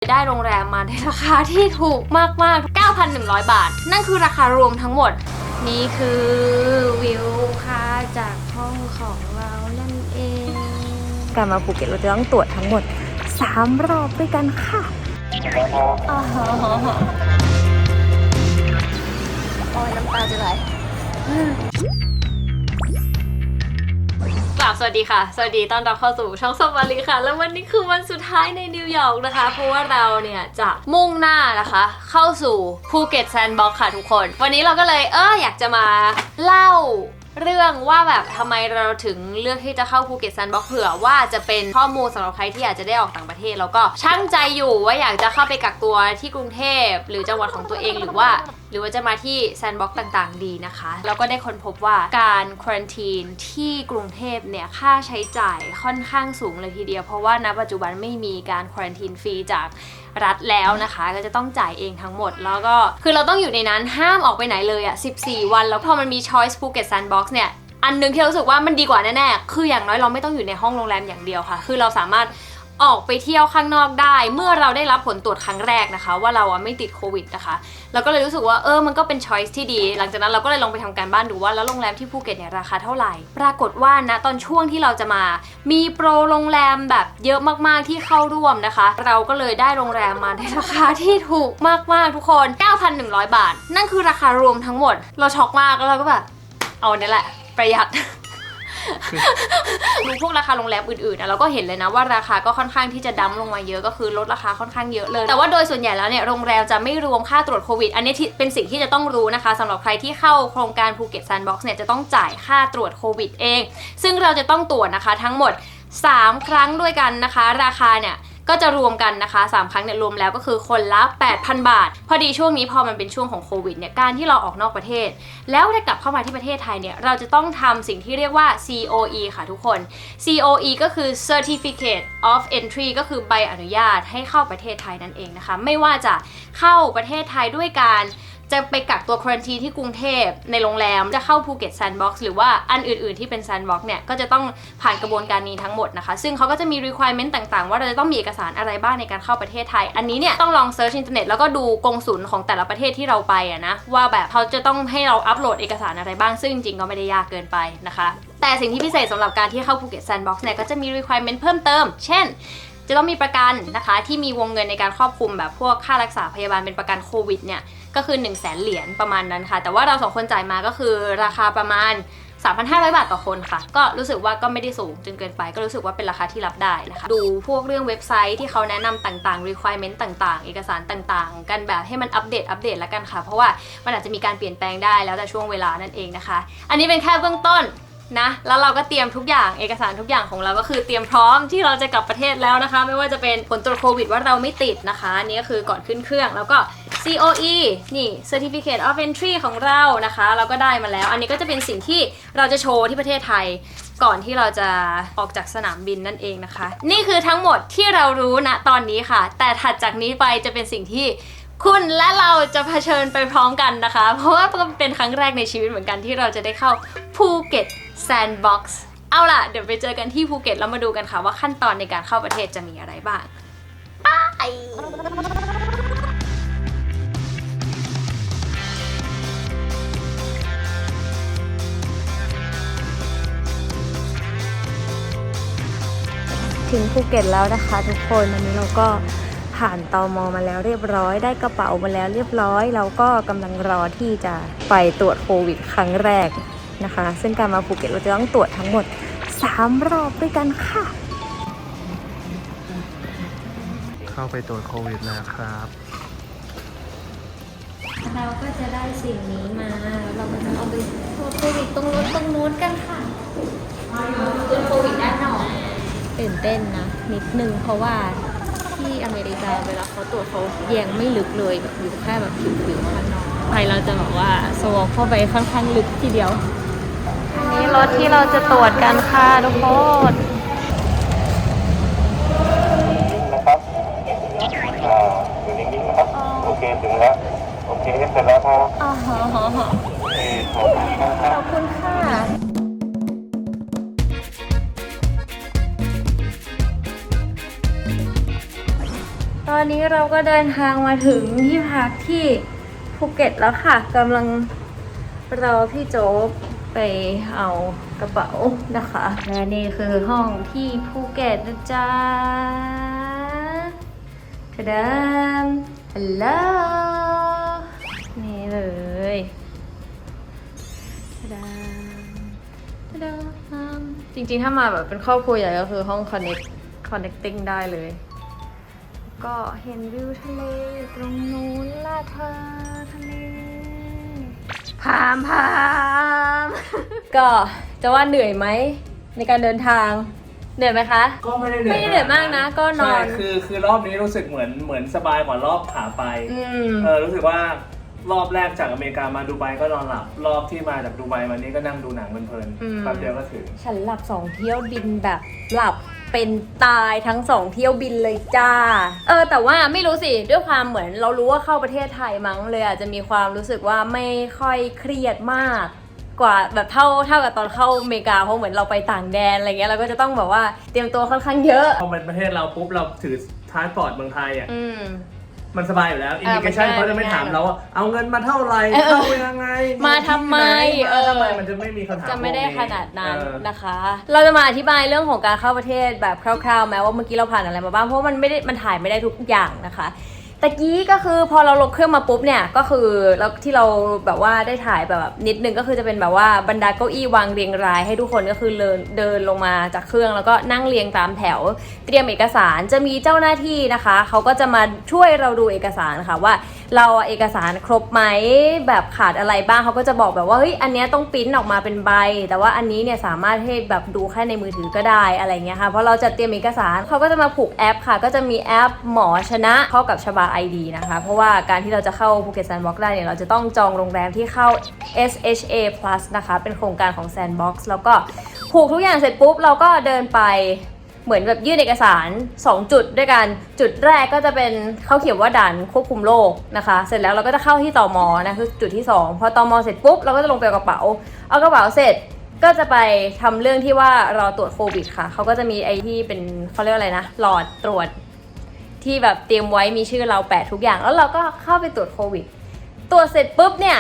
ได้โรงแรมมาในราคาที่ถูกมากๆ 9,100 บาทนั่นคือราคารวมทั้งหมดนี่คือวิวค่ะจากห้องของเรานั่นเองการมาภูเก็ตเราจะต้องตรวจทั้งหมด3 รอบด้วยกันค่ะอ๋อโอ้ยน้ำตาจะไหลสวัสดีค่ะสวัสดีต้อนรับเข้าสู่ช่องสวารีค่ะแล้ววันนี้คือวันสุดท้ายในนิวยอร์กนะคะเพราะว่าเราเนี่ยจะมุ่งหน้านะคะเข้าสู่ภูเก็ตแซนด์บ็อกซ์ค่ะทุกคนวันนี้เราก็เลยอยากจะมาเล่าเรื่องว่าแบบทำไมเราถึงเลือกที่จะเข้าภูเก็ตแซนด์บ็อกซ์เผื่อว่าจะเป็นข้อมูลสำหรับใครที่อยากจะได้ออกต่างประเทศแล้วก็ช่างใจอยู่ว่าอยากจะเข้าไปกักตัวที่กรุงเทพหรือจังหวัดของตัวเองหรือว่าจะมาที่แซนด์บ็อกซ์ต่างๆดีนะคะแล้วก็ได้ค้นพบว่าการควอรันทีนที่กรุงเทพเนี่ยค่าใช้จ่ายค่อนข้างสูงเลยทีเดียวเพราะว่าณปัจจุบันไม่มีการควอรันทีนฟรีจากรัฐแล้วนะคะก็จะต้องจ่ายเองทั้งหมดแล้วก็คือเราต้องอยู่ในนั้นห้ามออกไปไหนเลย14 วันแล้วพอมันมี Choice Phuket Sandbox เนี่ยอันนึงที่เรารู้สึกว่ามันดีกว่าแน่ๆคืออย่างน้อยเราไม่ต้องอยู่ในห้องโรงแรมอย่างเดียวค่ะคือเราสามารถออกไปเที่ยวข้างนอกได้เมื่อเราได้รับผลตรวจครั้งแรกนะคะว่าเราไม่ติดโควิดนะคะเราก็เลยรู้สึกว่ามันก็เป็น choice ที่ดีหลังจากนั้นเราก็เลยลองไปทำการบ้านดูว่าแล้วโรงแรมที่ภูเก็ตเนี่ยราคาเท่าไหร่ปรากฏว่านะตอนช่วงที่เราจะมามีโปรโรงแรมแบบเยอะมากๆที่เข้าร่วมนะคะเราก็เลยได้โรงแรมมาในราคาที่ถูกมากๆทุกคน 9,100 บาทนั่นคือราคารวมทั้งหมดเราช็อกมากแล้วเราก็แบบเอาเนี่ยแหละประหยัดดูพวกราคาโรงแรมอื่นๆเราก็เห็นเลยนะว่าราคาก็ค่อนข้างที่จะดั้มลงมาเยอะก็คือลดราคาค่อนข้างเยอะเลยแต่ว่าโดยส่วนใหญ่แล้วเนี่ยโรงแรมจะไม่รวมค่าตรวจโควิดอันนี้เป็นสิ่งที่จะต้องรู้นะคะสำหรับใครที่เข้าโครงการภูเก็ตแซนด์บ็อกซ์เนี่ยจะต้องจ่ายค่าตรวจโควิดเองซึ่งเราจะต้องตรวจนะคะทั้งหมด3 ครั้งด้วยกันนะคะราคาเนี่ยก็จะรวมกันนะคะ3 ครั้งเนี่ยรวมแล้วก็คือคนละ 8,000 บาทพอดีช่วงนี้พอมันเป็นช่วงของโควิดเนี่ยการที่เราออกนอกประเทศแล้วได้กลับเข้ามาที่ประเทศไทยเนี่ยเราจะต้องทำสิ่งที่เรียกว่า COE ค่ะทุกคน COE ก็คือ Certificate of Entry ก็คือใบอนุญาตให้เข้าประเทศไทยนั่นเองนะคะไม่ว่าจะเข้าประเทศไทยด้วยการจะไปกักตัวควอรันทีนที่กรุงเทพในโรงแรมจะเข้าภูเก็ตแซนด์บ็อกซ์หรือว่าอันอื่นๆที่เป็นแซนด์บ็อกซ์เนี่ยก็จะต้องผ่านกระบวนการนี้ทั้งหมดนะคะซึ่งเขาก็จะมี requirement ต่างๆว่าเราจะต้องมีเอกสารอะไรบ้างในการเข้าประเทศไทยอันนี้เนี่ยต้องลองเซิร์ชอินเทอร์เน็ตแล้วก็ดูกงสุลของแต่ละประเทศที่เราไปนะว่าแบบเขาจะต้องให้เราอัปโหลดเอกสารอะไรบ้างซึ่งจริงๆก็ไม่ได้ยากเกินไปนะคะแต่สิ่งที่พิเศษสำหรับการที่เข้าภูเก็ตแซนด์บ็อกซ์เนี่ยก็จะมี requirement เพิ่มเติมเช่นจะต้องมีประกันนะคะที่มีวงเงินในการครอบคลุมแบบพวกค่ารักษาพยาบาลเป็นประกันโควิดเนี่ยก็คือ 100,000 เหรียญประมาณนั้นค่ะแต่ว่าเรา2 คนจ่ายมาก็คือราคาประมาณ 3,500 บาทต่อคนค่ะก็รู้สึกว่าก็ไม่ได้สูงจนเกินไปก็รู้สึกว่าเป็นราคาที่รับได้นะคะดูพวกเรื่องเว็บไซต์ที่เขาแนะนำต่างๆ requirement ต่างๆเอกสารต่างๆกันแบบให้มันอัปเดตแล้วกันค่ะเพราะว่ามันอาจจะมีการเปลี่ยนแปลงได้แล้วแต่ช่วงเวลานั่นเองนะคะอันนี้เป็นแค่เบื้องต้นนะแล้วเราก็เตรียมทุกอย่างเอกสารทุกอย่างของเราก็คือเตรียมพร้อมที่เราจะกลับประเทศแล้วนะคะไม่ว่าจะเป็นผลตรวจโควิดว่าเราไม่ติดนะคะนี่ก็คือก่อนขึ้นเครื่องแล้วก็ COE นี่ Certificate of Entry ของเรานะคะเราก็ได้มาแล้วอันนี้ก็จะเป็นสิ่งที่เราจะโชว์ที่ประเทศไทยก่อนที่เราจะออกจากสนามบินนั่นเองนะคะนี่คือทั้งหมดที่เรารู้ณตอนนี้ค่ะแต่ถัดจากนี้ไปจะเป็นสิ่งที่คุณและเราจะเผชิญไปพร้อมกันนะคะเพราะว่าเป็นครั้งแรกในชีวิตเหมือนกันที่เราจะได้เข้าภูเก็ตแซนด์บ็อกซ์เอาล่ะเดี๋ยวไปเจอกันที่ภูเก็ตแล้วมาดูกันค่ะว่าขั้นตอนในการเข้าประเทศจะมีอะไรบ้างถึงภูเก็ตแล้วนะคะทุกคนวันนี้เราก็ผ่านตม.มาแล้วเรียบร้อยได้กระเป๋ามาแล้วเรียบร้อยเราก็กำลังรอที่จะไปตรวจโควิดครั้งแรกนะคะซึ่งการมาภูเก็ตเราจะต้องตรวจทั้งหมด3 รอบด้วยกันค่ะเข้าไปตรวจโควิดแล้วครับเราก็จะได้สิ่งนี้มาเราก็จะเอาไปตรวจโควิดตรงนู้นกันค่ะตรวจโควิดแน่นอนตื่นเต้นนะนิดนึงเพราะว่าที่อเมริกาเวลาเขาตรวจเขาแยงไม่ลึกเลยแบบอยู่แค่แบบผิวๆข้างนอกไทยเราจะบอกว่าสวอปเข้าไปค่อนข้างลึกทีเดียวอันนี้รถที่เราจะตรวจกันค่ะทุกคนนะครับอยู่นิ่งๆนะครับโอเคถึงแล้วโอเคเสร็จแล้วครับขอบคุณค่ะตอน อนนี้เราก็เดินทางมาถึงที่พักที่ภูเก็ตแล้วค่ะกำลังรอพี่โจ๊กไปเอากระเป๋านะคะและนี่คือห้องที่ภูเก็ตนะจ๊ะทะดามฮัลโหลนี่เลยทะดามจริงๆถ้ามาแบบเป็นครอบครัวใหญ่ก็คือห้อง connecting ได้เลยก็เห็นวิวทะเลตรงนู้นล่ะเธอทะเลพามก็จะว่าเหนื่อยไหมในการเดินทางเหนื่อยไหมคะ ก็ไม่ได้เหนื่อย ไม่ได้เหนื่อยมากนะก็นอน ใช่คือรอบนี้รู้สึกเหมือนสบายกว่ารอบขาไป ม รู้สึกว่ารอบแรกจากอเมริกามาดูไบก็นอนหลับรอบที่มาจากดูไบมานี้ก็นั่งดูหนังเพลินๆแป๊บเดียวก็ถึง ฉันหลับ2 เที่ยวบินแบบหลับเป็นตายทั้ง2 เที่ยวบินเลยจ้าแต่ว่าไม่รู้สิด้วยความเหมือนเรารู้ว่าเข้าประเทศไทยมั้งเลยอาจจะมีความรู้สึกว่าไม่ค่อยเครียดมากกว่าแบบเท่ากับตอนเข้าอเมริกาเพราะเหมือนเราไปต่างแดนอะไรเงี้ยเราก็จะต้องแบบว่าเตรียมตัวค่อนข้างเยอะ พอเป็นประเทศเราปุ๊บเราถือพาสปอร์ตเมืองไทยอ่ะ มันสบายอยู่แล้วอินดิเคชันเขาจะไม่ถามเราว่าเอาเงินมาเท่าไหร่เข้ายังไงมาทำไมทำไมมันจะไม่มีคำถาม จะไม่ได้ขนาดนั้นนะคะ เราจะมาอธิบายเรื่องของการเข้าประเทศแบบคร่าวๆแม้ว่าเมื่อกี้เราผ่านอะไรมาบ้างเพราะมันถ่ายไม่ได้ทุกอย่างนะคะตะกี้ก็คือพอเราลงเครื่องมาปุ๊บเนี่ยก็คือแล้วที่เราแบบว่าได้ถ่ายแบบนิดนึงก็คือจะเป็นแบบว่าบรรดาเก้าอี้วางเรียงรายให้ทุกคนก็คือเดินลงมาจากเครื่องแล้วก็นั่งเรียงตามแถวเตรียมเอกสารจะมีเจ้าหน้าที่นะคะเขาก็จะมาช่วยเราดูเอกสารค่ะว่าเราเอกสารครบไหมแบบขาดอะไรบ้างเขาก็จะบอกแบบว่าเฮ้ยอันนี้ต้องปริ้นออกมาเป็นใบแต่ว่าอันนี้เนี่ยสามารถให้แบบดูแค่ในมือถือก็ได้อะไรเงี้ยค่ะเพราะเราจะเตรียมเอกสารเขาก็จะมาผูกแอปค่ะก็จะมีแอปหมอชนะเข้ากับชบา ID นะคะเพราะว่าการที่เราจะเข้าภูเก็ตแซนด์บ็อกซ์ได้เนี่ยเราจะต้องจองโรงแรมที่เข้า SHA Plus นะคะเป็นโครงการของ Sandbox แล้วก็ผูกทุกอย่างเสร็จปุ๊บเราก็เดินไปเหมือนแบบยื่นเอกสาร2 จุดด้วยกันจุดแรกก็จะเป็นเขาเขียนว่าด่านควบคุมโรคนะคะเสร็จแล้วเราก็จะเข้าที่ตม.นะคือจุดที่2พอตม.เสร็จปุ๊บเราก็จะลงไปเอากระเป๋าเสร็จก็จะไปทำเรื่องที่ว่ารอตรวจโควิดค่ะเขาก็จะมีไอ้ที่เป็นเขาเรียกอะไรนะหลอดตรวจที่แบบเตรียมไว้มีชื่อเราแปะทุกอย่างแล้วเราก็เข้าไปตรวจโควิดตรวจเสร็จปุ๊บเนี่ย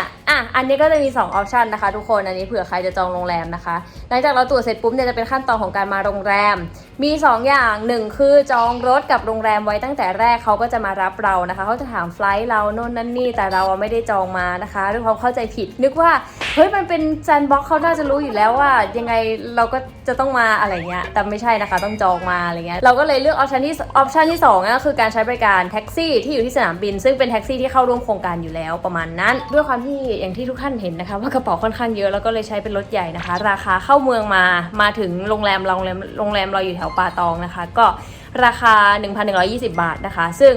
อันนี้ก็จะมี2 ออปชันนะคะทุกคนอันนี้เผื่อใครจะจองโรงแรมนะคะหลังจากเราตรวจเสร็จปุ๊บเนี่ยจะเป็นขั้นตอนของการมาโรงแรมมี2 อย่าง1คือจองรถกับโรงแรมไว้ตั้งแต่แรกเขาก็จะมารับเรานะคะเขาจะถามไฟล์เราโน่นนั่นนี่แต่เราไม่ได้จองมานะคะด้วยความเข้าใจผิดนึกว่าเฮ้ยมันเป็นแซนด์บ็อกซ์เขาน่าจะรู้อยู่แล้วว่ายังไงเราก็จะต้องมาอะไรเงี้ยแต่ไม่ใช่นะคะต้องจองมาอะไรเงี้ยเราก็เลยเลือกออปชันที่2ก็คือการใช้บริการแท็กซี่ที่อยู่ที่สนามบินซึ่งเป็นแท็กซี่ที่เข้าร่วมโครงการอยู่แล้วประมาณนั้นด้วยความที่อย่างที่ทุกท่านเห็นนะคะว่ากระเป๋าค่อนข้างเยอะแล้วก็เลยใช้เป็นรถใหญ่นะคะราคาเข้าเมืองมาถึงโรงแรมเราอยู่แถวป่าตองนะคะก็ราคา 1,120 บาทนะคะซึ่ง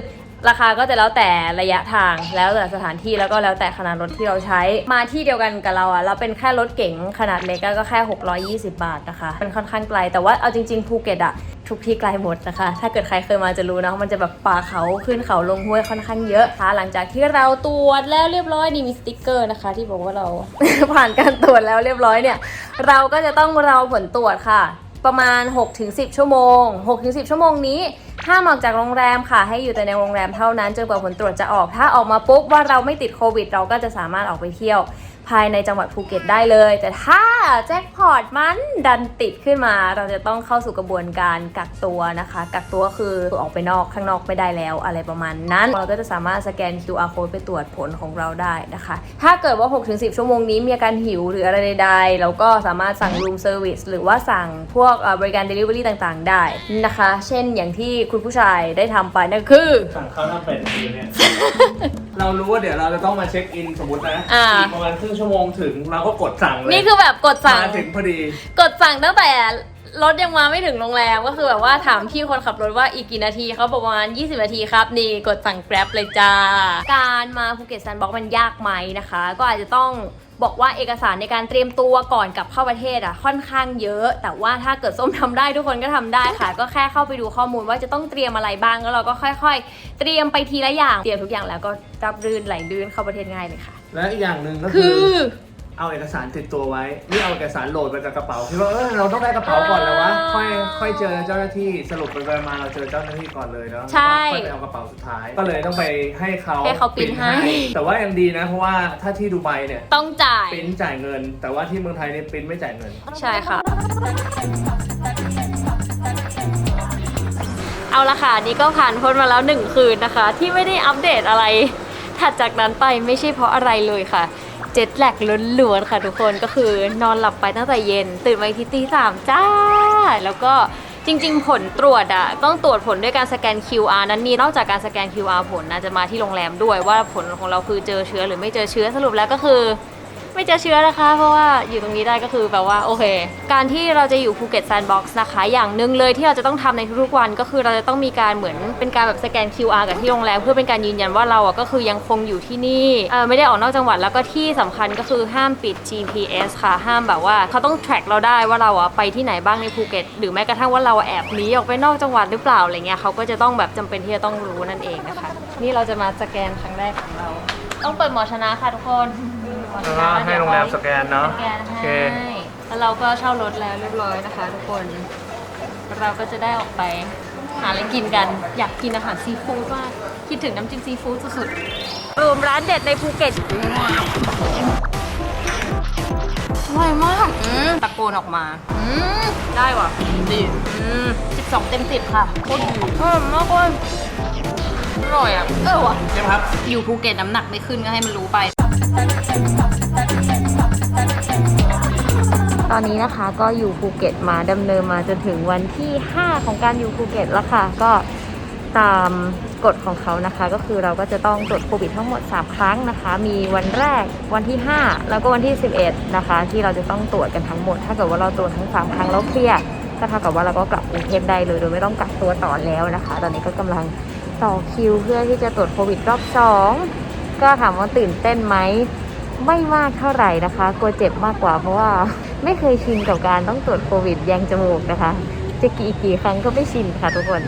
ราคาก็จะแล้วแต่ระยะทางแล้วแต่สถานที่แล้วก็แล้วแต่ขนาดรถที่เราใช้มาที่เดียวกันกับเราเราเป็นแค่รถเก๋งขนาดเล็กก็แค่620 บาทนะคะมันค่อนข้างไกลแต่ว่าเอาจริงๆภูเก็ตทุกที่ไกลหมดนะคะถ้าเกิดใครเคยมาจะรู้นะมันจะแบบป่าเขาขึ้นเขาลงห้วยค่อนข้างเยอะค่ะหลังจากที่เราตรวจแล้วเรียบร้อยนี่มีสติ๊กเกอร์นะคะที่บอกว่าเรา ผ่านการตรวจแล้วเรียบร้อยเนี่ยเราก็จะต้องรอผลตรวจค่ะประมาณ 6-10 ชั่วโมง 6-10 ชั่วโมงนี้ห้ามออกจากโรงแรมค่ะให้อยู่แต่ในโรงแรมเท่านั้นจนกว่าผลตรวจจะออกถ้าออกมาปุ๊บว่าเราไม่ติดโควิดเราก็จะสามารถออกไปเที่ยวภายในจังหวัดภูเก็ตได้เลยแต่ถ้าแจ็คพอตมันดันติดขึ้นมาเราจะต้องเข้าสู่กระบวนการกักตัวนะคะกักตัวคือออกไปข้างนอกไม่ได้แล้วอะไรประมาณนั้นเราก็จะสามารถสแกน QR code ไปตรวจผลของเราได้นะคะถ้าเกิดว่า 6-10 ชั่วโมงนี้มีอาการหิวหรืออะไรใดๆเราก็สามารถสั่ง room service หรือว่าสั่งพวกบริการ delivery ต่างๆได้นะคะเช่นอย่างที่คุณผู้ชายได้ทำไปนั่นคือสั่งข้าวหน้าเป็ดเนี่ย เรารู้ว่าเดี๋ยวเราจะต้องมาเช็คอินสมมตินะอีกประมาณครึ่งชั่วโมงถึงเราก็กดสั่งเลยนี่คือแบบกดสั่งมาถึงพอดีกดสั่งตั้งแต่รถยังมาไม่ถึงโรงแรมก็คือแบบว่าถามพี่คนขับรถว่าอีกกี่นาทีเขาประมาณ20 นาทีครับนี่กดสั่ง Grab เลยจ้าการมาภูเก็ตแซนด์บ็อกซ์มันยากไหมนะคะก็อาจจะต้องบอกว่าเอกสารในการเตรียมตัวก่อนกลับเข้าประเทศค่อนข้างเยอะแต่ว่าถ้าเกิดส้มทำได้ทุกคนก็ทำได้ค่ะก็แค่เข้าไปดูข้อมูลว่าจะต้องเตรียมอะไรบ้างแล้วเราก็ค่อยๆเตรียมไปทีละอย่างเตรียมทุกอย่างแล้วก็รับรื่นไหลลื่นเข้าประเทศง่ายเลยค่ะและอีกอย่างหนึ่งก็คือ เอาเอกสารติดตัวไว้ไม่เอาเอกสารโหลดมาจากกระเป๋าคิดว่าเราต้องได้กระเป๋าก่อนแล้ววะค่อยเจอเจ้าหน้าที่สรุปไปมาเราเจอเจ้าหน้าที่ก่อนเลยแล้วค่อยไปเอากระเป๋าสุดท้ายก็เลยต้องไปให้เขาปริ้นให้แต่ว่ายังดีนะเพราะว่าถ้าที่ดูไบเนี่ยต้องจ่าย ปริ้นจ่ายเงินแต่ว่าที่เมืองไทยเนี่ยปริ้นไม่จ่ายเงินใช่ค่ะเอาละค่ะนี่ก็ผ่านพ้นมาแล้ว1 คืนนะคะที่ไม่ได้อัปเดตอะไรถัดจากนั้นไปไม่ใช่เพราะอะไรเลยค่ะเจ็ตแลกล้วนๆค่ะทุกคนก็คือนอนหลับไปตั้งแต่เย็นตื่นมาที 3จ้าแล้วก็จริงๆผลตรวจอะต้องตรวจผลด้วยการสแกน QR นั้นนี่นอกจากการสแกน QR ผลนะจะมาที่โรงแรมด้วยว่าผลของเราคือเจอเชื้อหรือไม่เจอเชื้อสรุปแล้วก็คือไม่เจอเชื้อนะคะเพราะว่าอยู่ตรงนี้ได้ก็คือแบบว่าโอเคการที่เราจะอยู่ภูเก็ตแซนด์บ็อกซ์นะคะอย่างหนึ่งเลยที่เราจะต้องทำในทุกๆวันก็คือเราจะต้องมีการเหมือนเป็นการแบบสแกน QR กับที่โรงแรมเพื่อเป็นการยืนยันว่าเราก็คือยังคงอยู่ที่นี่ไม่ได้ออกนอกจังหวัดแล้วก็ที่สำคัญก็คือห้ามปิด GPS ค่ะห้ามแบบว่าเขาต้อง track เราได้ว่าเราไปที่ไหนบ้างในภูเก็ตหรือแม้กระทั่งว่าเราแอบหนีออกไปนอกจังหวัดหรือเปล่าอะไรเงี้ยเขาก็จะต้องแบบจำเป็นที่จะต้องรู้นั่นเองนะคะนี่เราจะมาสแกนครั้งแรกของเราต้องเปิดหมอชนะค่ะทุกคนให้โรงแรมสแกนเนาะสแกนให้แล้วเราก็เช่ารถแล้วเรียบร้อยนะคะทุกคนเราก็จะได้ออกไปหาอะไรกินกันอยากกินอาหารซีฟู้ดมากคิดถึงน้ำจิ้มซีฟู้ดสุดๆรวมร้านเด็ดในภูเก็ตอร่อยมากตะโกนออกมาได้ว่ะดี12 เต็ม 10ค่ะโคตรดีมากเลยอร่อยอ่ะว่ะใช่ครับอยู่ภูเก็ตน้ำหนักไม่ขึ้นก็ให้มันรู้ไปตอนนี้นะคะก็อยู่ภูเก็ตมาดำเนินมาจนถึงวันที่5ของการอยู่ภูเก็ตแล้วค่ะก็ตามกฎของเขานะคะก็คือเราก็จะต้องตรวจโควิดทั้งหมด3 ครั้งนะคะมีวันแรกวันที่5แล้วก็วันที่11นะคะที่เราจะต้องตรวจกันทั้งหมดถ้าเกิดว่าเราตรวจทั้ง3 ครั้งแล้วเคลียร์ก็เท่ากับว่าเราก็กลับกรุงเทพได้เลยโดยไม่ต้องกักตัวต่อแล้วนะคะตอนนี้ก็กำลังต่อคิวเพื่อที่จะตรวจโควิดรอบ2ก็ถามว่าตื่นเต้นไหมไม่มากเท่าไหร่นะคะกลัวเจ็บมากกว่าเพราะว่าไม่เคยชินกับการต้องตรวจโควิดแยงจมูกนะคะจะกี่ครั้งก็ไม่ชินค่ะทุกคน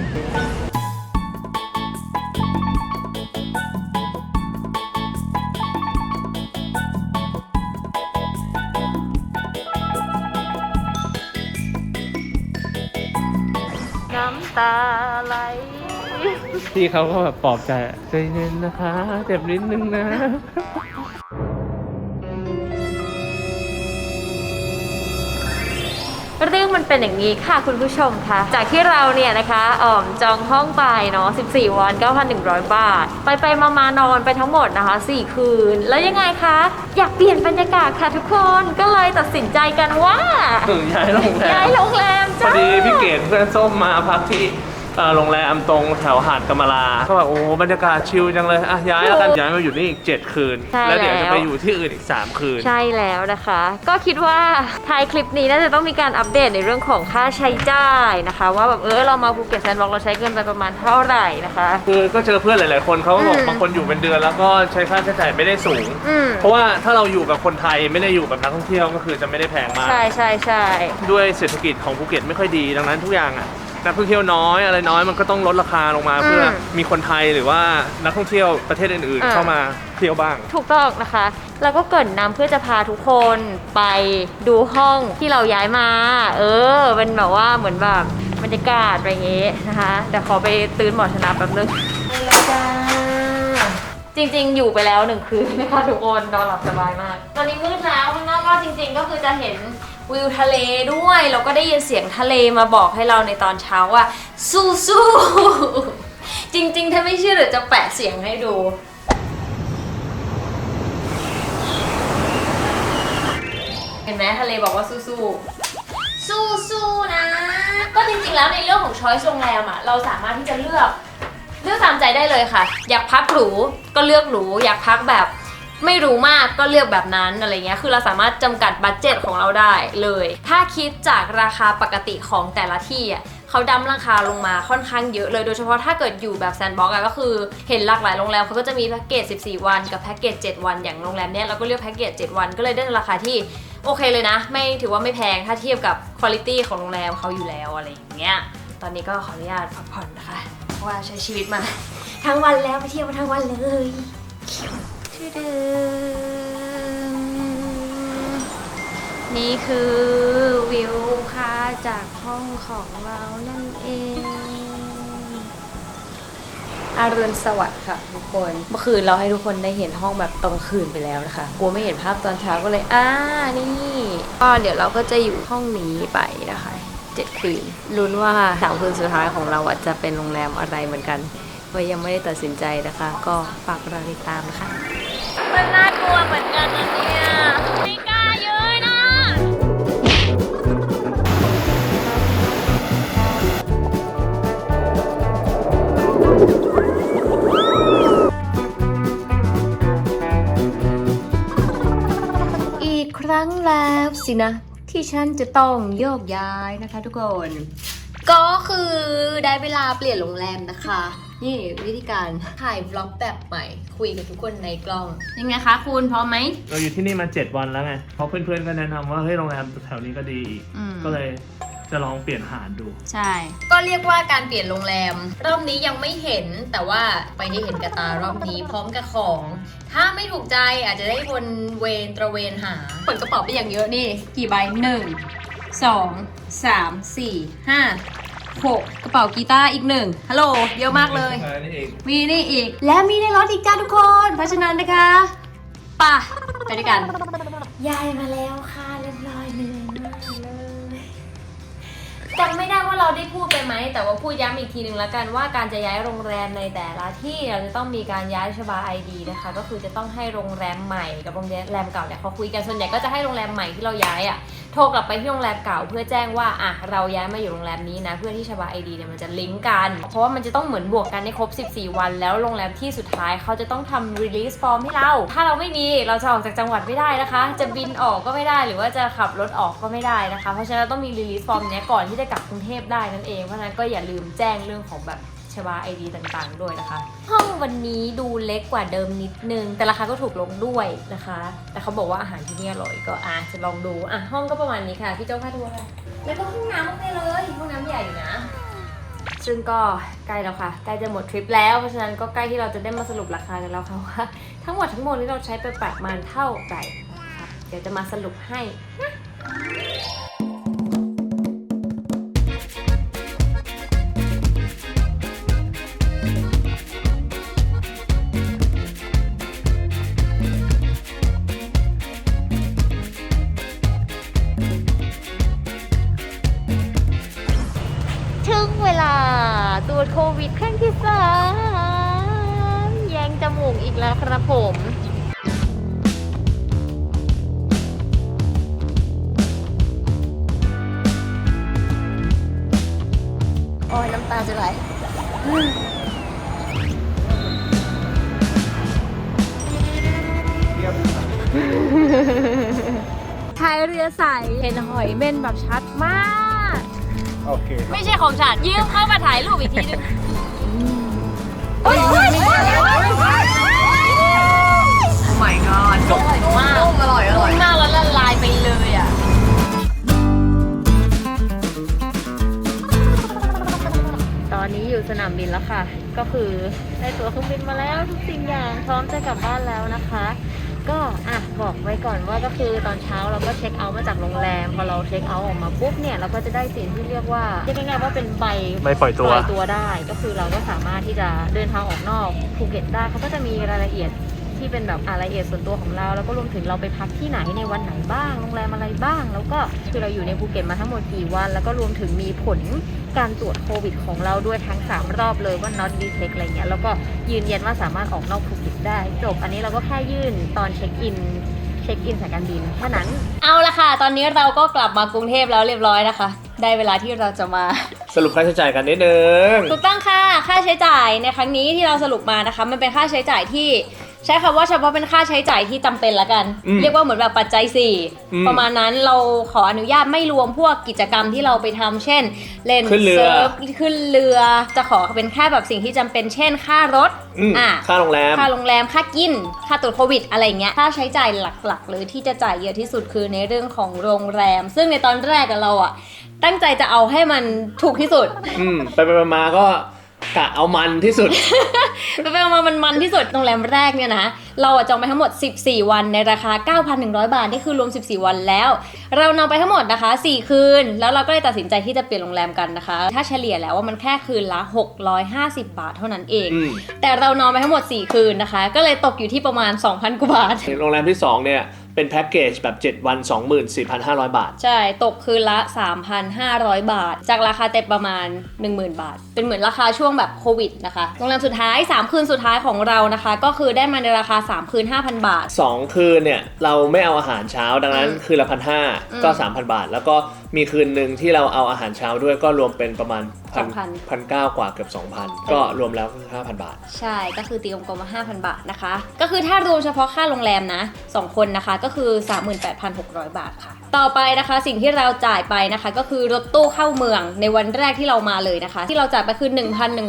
น้ำตาไหลพี่เขาก็แบบปลอบใจใจเย็นนะคะเจ็บนิดนึงนะเรื่องมันเป็นอย่างนี้ค่ะคุณผู้ชมคะจากที่เราเนี่ยนะคะจองห้องไปเนาะ14 วัน 9,100 บาทไปมานอนไปทั้งหมดนะคะ4 คืนแล้วยังไงคะอยากเปลี่ยนบรรยากาศค่ะทุกคนก็เลยตัดสินใจกันว่าย้ายโรงแรมจ้าพอดีพี่เกดเพื่อนส้มมาพักที่โรงแรมตรงแถวหาดกำมะลาก็แบบโอ้บรรยากาศชิลจังเลยย้ายแล้วกันย้ายมาอยู่นี่อีก7 คืนแล้วเดี๋ยวจะไปอยู่ที่อื่นอีก3 คืนใช่แล้วนะคะก็คิดว่าท้ายคลิปนี้น่าจะต้องมีการอัปเดตในเรื่องของค่าใช้จ่ายนะคะว่าแบบเรามาภูเก็ตแซนด์บ็อกซ์เราใช้เงินไปประมาณเท่าไหร่นะคะคือก็เจอเพื่อนหลายๆคนเขาบอกบางคนอยู่เป็นเดือนแล้วก็ใช้ค่าใช้จ่ายไม่ได้สูงเพราะว่าถ้าเราอยู่กับคนไทยไม่ได้อยู่กับนักท่องเที่ยวก็คือจะไม่ได้แพงมากใช่ด้วยเศรษฐกิจของภูเก็ตไม่ค่อยดีดังนั้นทุกอย่างนักท่องเที่ยวน้อยอะไรน้อยมันก็ต้องลดราคาลงมาเพื่อมีคนไทยหรือว่านักท่องเที่ยวประเทศอื่นๆเข้ามาเที่ยวบ้างถูกต้องนะคะแล้วก็เกริ่นนำเพื่อจะพาทุกคนไปดูห้องที่เราย้ายมาเป็นแบบว่าเหมือนแบบบรรยากาศอะไรอย่างเงี้ยนะคะเดี๋ยวขอไปตื่นหมอชนะแป๊บนึงจ้าจริงๆอยู่ไปแล้ว1 คืนนะคะทุกคนนอนหลับสบายมากตอนนี้มืดแล้วข้างนอกก็จริงๆก็คือจะเห็นวิวทะเลด้วยแล้วก็ได้ยินเสียงทะเลมาบอกให้เราในตอนเช้าว่าสู้ๆจริงๆถ้าไม่เชื่อเดี๋ยวจะแปะเสียงให้ดูเห็นไหมทะเลบอกว่าสู้ๆนะก็จริงๆแล้วในเรื่องของช้อยส์โรงแรมเราสามารถที่จะเลือกตามใจได้เลยค่ะอยากพักหรูก็เลือกหรูอยากพักแบบไม่รู้มากก็เลือกแบบนั้นอะไรเงี้ยคือเราสามารถจำกัดบัดเจ็ตของเราได้เลยถ้าคิดจากราคาปกติของแต่ละที่เขาดั้มราคาลงมาค่อนข้างเยอะเลยโดยเฉพาะถ้าเกิดอยู่แบบแซนด์บ็อกซ์ก็คือเห็นหลากหลายโรงแรมเขาก็จะมีแพ็กเกจ14 วันกับแพ็กเกจ7 วันอย่างโรงแรมเนี้ยเราก็เลือกแพ็กเกจ7 วันก็เลยได้ราคาที่โอเคเลยนะไม่ถือว่าไม่แพงถ้าเทียบกับคุณภาพของโรงแรมเขาอยู่แล้วอะไรอย่างเงี้ยตอนนี้ก็ขออนุญาตพักผ่อนนะคะว่าใช้ชีวิตมาทั้งวันแล้วไปเที่ยวมาทั้งวันเลย นี่คือวิวค่ะจากห้องของเรานั่นเองอรุณสวัสดิ์ค่ะทุกคนเมื่อคืนเราให้ทุกคนได้เห็นห้องแบบตอนคืนไปแล้วนะคะกลัวไม่เห็นภาพตอนเช้าก็เลยนี่ก็เดี๋ยวเราก็จะอยู่ห้องนี้ไปนะคะ7 คืนลุ้นว่า3 คืนสุดท้ายของเราจะเป็นโรงแรมอะไรเหมือนกันเพราะยังไม่ได้ตัดสินใจนะคะ ก็ฝากรอติดตามนะคะมันน่ากลัวเหมือนกันนะเนี่ยไม่กล้าเยอะนะอีกครั้งแล้วสินะที่ฉันจะต้องโยกย้ายนะคะทุกคนก็คือได้เวลาเปลี่ยนโรงแรมนะคะนี่วิธีการถ่ายบล็อกแบบใหม่คุยกับทุกคนในกล้องยังไงคะคุณพร้อมไหม เราอยู่ที่นี่มา7 วันแล้วไงเพราะเพื่อนๆก็แนะนำว่าเฮ้ยโรงแรมแถวนี้ก็ดีอีกก็เลยจะลองเปลี่ยนหาดดู ใช่ก็เรียกว่าการเปลี่ยนโรงแรมรอบนี้ยังไม่เห็นแต่ว่าไปได้เห็นกับตารอบนี้พร้อมกับของ ถ้าไม่ถูกใจอาจจะได้วนตระเวนหาขนกระเป๋าไปอย่างเยอะนี่กี่ใบ1 2 3 4 5 6กระเป๋ากีตาร์อีก1ฮัลโหลเยอะมากเลยมีนี่อีกและมีในรถอีกจ้าทุกคนเพราะฉะนั้นนะคะป่ะไปด้วยกันย้ายมาแล้วค่ะเรียบร้อยเหนื่อยมากเลยจำไม่ได้ว่าเราได้พูดไปไหมแต่ว่าพูดย้ำอีกทีนึงแล้วกันว่าการจะย้ายโรงแรมในแต่ละที่เราจะต้องมีการย้ายชบา ID นะคะก็คือจะต้องให้โรงแรมใหม่กับโรงแรมเก่าเนี่ยเขาคุยกันส่วนใหญ่ก็จะให้โรงแรมใหม่ที่เราย้ายโทรกลับไปที่โรงแรมเก่าเพื่อแจ้งว่าเราย้ายมาอยู่โรงแรมนี้นะเพื่อที่ชบา ID เนี่ยมันจะลิงก์กันเพราะว่ามันจะต้องเหมือนบวกกันให้ครบ14 วันแล้วโรงแรมที่สุดท้ายเขาจะต้องทำ release form ให้เราถ้าเราไม่มีเราจะออกจากจังหวัดไม่ได้นะคะจะบินออกก็ไม่ได้หรือว่าจะขับรถออกก็ไม่ได้นะคะเพราะฉะนั้นต้องมี release form เนี้ยก่อนที่จะกลับกรุงเทพได้นั่นเองเพราะฉะนั้นก็อย่าลืมแจ้งเรื่องของแบบชบา ID ต่างๆด้วยนะคะห้องวันนี้ดูเล็กกว่าเดิมนิดนึงแต่ราคาก็ถูกลงด้วยนะคะแต่เขาบอกว่าอาหารที่นี่อร่อยก็จะลองดูห้องก็ประมาณนี้ค่ะพี่โจ้ค่าทัวร์ค่ะแล้วก็ห้องน้ำโอเคเลยห้องน้ำใหญ่อยู่นะซึ่งก็ใกล้แล้วค่ะใกล้จะหมดทริปแล้วเพราะฉะนั้นก็ใกล้ที่เราจะได้มาสรุปราคากันแล้วค่ะว่าทั้งหมดที่เราใช้ไปประมาณเท่าไหร่นะคะเดี๋ยวจะมาสรุปให้นะถึงเวลาตรวจโควิดครั้งที่3แยงจมูกอีกแล้วครับผมโอ้ยน้ำตาจะไหลพายเรือใสเห็นหอยเม่นแบบชัดมากโอเคไม่ใช่ของฉันยืมเข้ามาถ่ายรูปอีกทีนึงโอ้ยmy god อร่อยมากอร่อยมากแล้วละลายไปเลยตอนนี้อยู่สนามบินแล้วค่ะก็คือได้ตั๋วเครื่องบินมาแล้วทุกสิ่งอย่างพร้อมจะกลับบ้านแล้วนะคะก็บอกไว้ก่อนว่าก็คือตอนเช้าเราก็เช็คเอาท์มาจากโรงแรมพอเราเช็คเอาท์ออกมาปุ๊บเนี่ยเราก็จะได้สิ่งที่เรียกว่าง่ายๆว่าเป็นใบปล่อยตัวได้ก็คือเราก็สามารถที่จะเดินทางออกนอกภูเก็ตได้เขาก็จะมีรายละเอียดที่เป็นแบบรายละเอียดส่วนตัวของเราแล้วก็รวมถึงเราไปพักที่ไหนในวันไหนบ้างโรงแรมอะไรบ้างแล้วก็คือเราอยู่ในภูเก็ตมาทั้งหมดกี่วันแล้วก็รวมถึงมีผลการตรวจโควิดของเราด้วยทั้ง3 รอบเลยว่า not detect อะไรเงี้ยแล้วก็ยืนยันว่าสามารถออกนอกภูเก็ตได้จบอันนี้เราก็แค่ยื่นตอนเช็คอินสายการบินแค่นั้นเอาละค่ะตอนนี้เราก็กลับมากรุงเทพแล้วเรียบร้อยนะคะได้เวลาที่เราจะมาสรุปค่าใช้จ่ายกันนิดนึงถูกต้องค่ะค่าใช้จ่ายในครั้งนี้ที่เราสรุปมานะคะมันเป็นค่าใช้จ่ายที่ใช้คำว่าเฉพาะเป็นค่าใช้จ่ายที่จำเป็นละกันเรียกว่าเหมือนแบบปัจจัย4ประมาณนั้นเราขออนุญาตไม่รวมพวกกิจกรรมที่เราไปทำเช่นเล่นเซิร์ฟขึ้นเรือจะขอเป็นแค่แบบสิ่งที่จำเป็นเช่นค่ารถค่าโรงแรมค่ากินค่าตรวจโควิดอะไรเงี้ยค่าใช้จ่ายหลักๆเลยที่จะจ่ายเยอะที่สุดคือในเรื่องของโรงแรมซึ่งในตอนแรกเราตั้งใจจะเอาให้มันถูกที่สุดไปมาก็ กะเอามันที่สุด ไปๆมามันที่สุดโรงแรมแรกเนี่ยนะเราจองไปทั้งหมด14วันในราคา 9,100 บาทนี่คือรวม14วันแล้วเรานอนไปทั้งหมดนะคะ4คืนแล้วเราก็เลยตัดสินใจที่จะเปลี่ยนโรงแรมกันนะคะถ้าเฉลี่ยแล้วว่ามันแค่คืนละ650 บาทเท่านั้นเองแต่เรานอนไปทั้งหมด4คืนนะคะก็เลยตกอยู่ที่ประมาณ 2,000 กว่าบาทโรงแรมที่2เนี่ยเป็นแพ็กเกจแบบ7วัน 24,500 บาทใช่ตกคืนละ 3,500 บาทจากราคาเต็มประมาณ 10,000 บาทเป็นเหมือนราคาช่วงแบบโควิดนะคะโรงแรมสุดท้าย3คืนสุดท้ายของเรานะคะก็คือได้มาในราคา3คืน 5,000 บาท2คืนเนี่ยเราไม่เอาอาหารเช้าดังนั้นคืนละ 1,500 ก็ 3,000 บาทแล้วก็มีคืนหนึ่งที่เราเอาอาหารเช้าด้วยก็รวมเป็นประมาณ 1,900 กว่าเกือบ 2,000 ก็รวมแล้วคือ 5,000 บาทใช่ก็คือตีกลมๆมา 5,000 บาทนะคะก็คือถ้ารวมเฉพาะค่าโรงแรมนะ2คนนะคะก็คือ 38,600 บาทค่ะต่อไปนะคะสิ่งที่เราจ่ายไปนะคะก็คือรถตู้เข้าเมืองในวันแรกที่เรามาเลยนะคะที่เราจ่ายไปคือ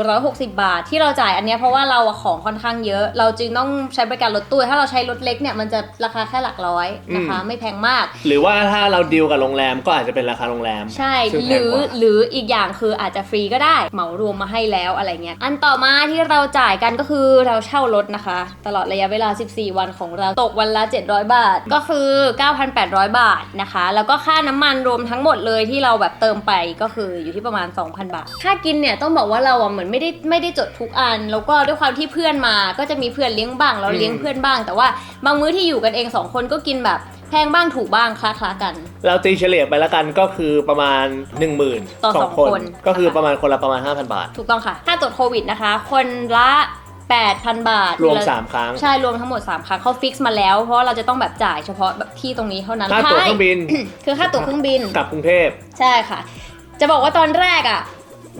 1,160 บาทที่เราจ่ายอันนี้เพราะว่าเราของค่อนข้างเยอะเราจึงต้องใช้บริการรถตู้ถ้าเราใช้รถเล็กเนี่ยมันจะราคาแค่หลักร้อยนะคะไม่แพงมากหรือว่าถ้าเราดีลกับโรงแรมก็อาจจะเป็นราคาโรงแรมใช่หรืออีกอย่างคืออาจจะฟรีก็ได้เหมารวมมาให้แล้วอะไรเงี้ยอันต่อมาที่เราจ่ายกันก็คือเราเช่ารถนะคะตลอดระยะเวลา14วันของเราตกวันละ700 บาทก็คือ 9,800 บาทนะคะแล้วก็ค่าน้ำมันรวมทั้งหมดเลยที่เราแบบเติมไปก็คืออยู่ที่ประมาณ 2,000 บาทค่ากินเนี่ยต้องบอกว่าเราเหมือนไม่ได้จดทุกอันแล้วก็ด้วยความที่เพื่อนมาก็จะมีเพื่อนเลี้ยงบ้างเราเลี้ยงเพื่อนบ้างแต่ว่าบางมื้อที่อยู่กันเอง2คนก็กินแบบแพงบ้างถูกบ้างคล้าๆกันเราตีเฉลี่ยไปแล้วกันก็คือประมาณ 10,000 ต่อ2 คนก็คือประมาณคนละประมาณ 5,000 บาทถูกต้องค่ะค่าตรวจโควิดนะคะคนละ 8,000 บาทรวม3ครั้งใช่รวมทั้งหมด3ครั้งเขาฟิกซ์มาแล้วเพราะเราจะต้องแบบจ่ายเฉพาะแบบที่ตรงนี้เท่านั้นค่าตั๋วเครื่องบิน คือค่าตั๋วเครื่องบินกลับกรุงเทพใช่ค่ะจะบอกว่าตอนแรกอ่ะ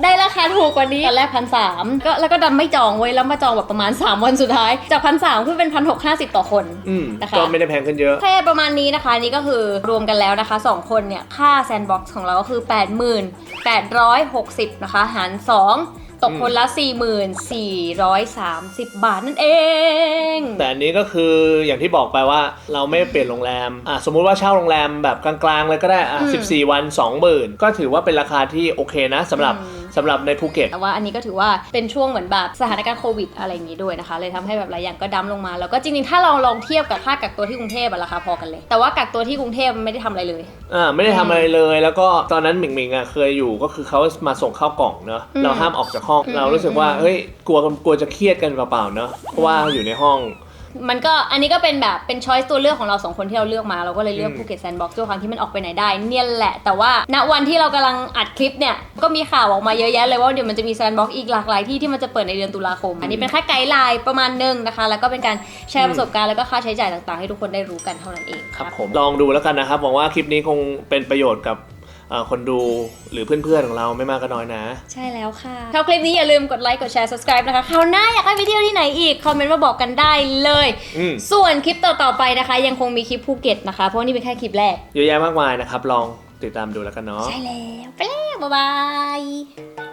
ได้ราคาถูกกว่านี้ตอนแรก 1,300 ก็แล้วก็ดันไม่จองไว้แล้วมาจองแบบประมาณ3วันสุดท้ายจาก 1,300 ขึ้นเป็น 1,650 ต่อคนนะคะก็ไม่ได้แพงขึ้นเยอะแค่ประมาณนี้นะคะนี่ก็คือรวมกันแล้วนะคะ2คนเนี่ยค่าแซนด์บ็อกซ์ของเราก็คือ 80,860 นะคะหาร2ตกคนละ 4430 บาทนั่นเองแต่อันนี้ก็คืออย่างที่บอกไปว่าเราไม่เปลี่ยนโรงแรมสมมุติว่าเช่าโรงแรมแบบกลางๆเลยก็ได้14 วัน 20,000 ก็ถือว่าเป็นราคาที่โอเคนะสำหรับในภูเก็ตแต่ว่าอันนี้ก็ถือว่าเป็นช่วงเหมือนแบบสถานการณ์โควิดอะไรอย่างนี้ด้วยนะคะเลยทำให้แบบหลายอย่างก็ดั้มลงมาแล้วก็จริงๆถ้าเราลองเทียบกับค่ากักตัวที่กรุงเทพราคาพอกันเลยแต่ว่ากักตัวที่กรุงเทพไม่ได้ทำอะไรเลยไม่ได้ทำอะไรเลยแล้วก็ตอนนั้นหมิงเคยอยู่ก็คือเขามาส่งข้าวกล่องเนอะเราห้ามออกจากห้องเรารู้สึกว่าเฮ้ยกลัวจะเครียดกันเปล่าๆเนอะเพราะว่าอยู่ในห้องมันก็อันนี้ก็เป็นแบบเป็นช้อยส์ตัวเลือกของเรา2คนที่เราเลือกมาเราก็เลยเลือกภูเก็ตแซนด์บ็อกซ์ด้วยความที่มันออกไปไหนได้เนี่ยแหละแต่ว่าณวันที่เรากำลังอัดคลิปเนี่ยก็มีข่าวออกมาเยอะแยะเลยว่าเดี๋ยวมันจะมีแซนด์บ็อกซ์อีกหลากหลายที่มันจะเปิดในเดือนตุลาคมอันนี้เป็นแค่ไกด์ไลน์ประมาณนึงนะคะแล้วก็เป็นการแชร์ประสบการณ์แล้วก็ค่าใช้จ่ายต่างๆให้ทุกคนได้รู้กันเท่านั้นเองครับผมลองดูแล้วกันนะครับหวังว่าคลิปนี้คงเป็นประโยชน์กับคนดูหรือเพื่อนๆของเราไม่มากก็น้อยนะใช่แล้วค่ะชอบคลิปนี้อย่าลืมกดไลค์กดแชร์ subscribe นะคะคราวหน้าอยากให้ไปเที่ยวที่ไหนอีกคอมเมนต์มาบอกกันได้เลยส่วนคลิปต่อๆไปนะคะยังคงมีคลิปภูเก็ตนะคะเพราะนี่เป็นแค่คลิปแรกเยอะแยะมากมายนะครับลองติดตามดูแล้วกันเนาะใช่แล้วไปแล้วบ๊ายบาย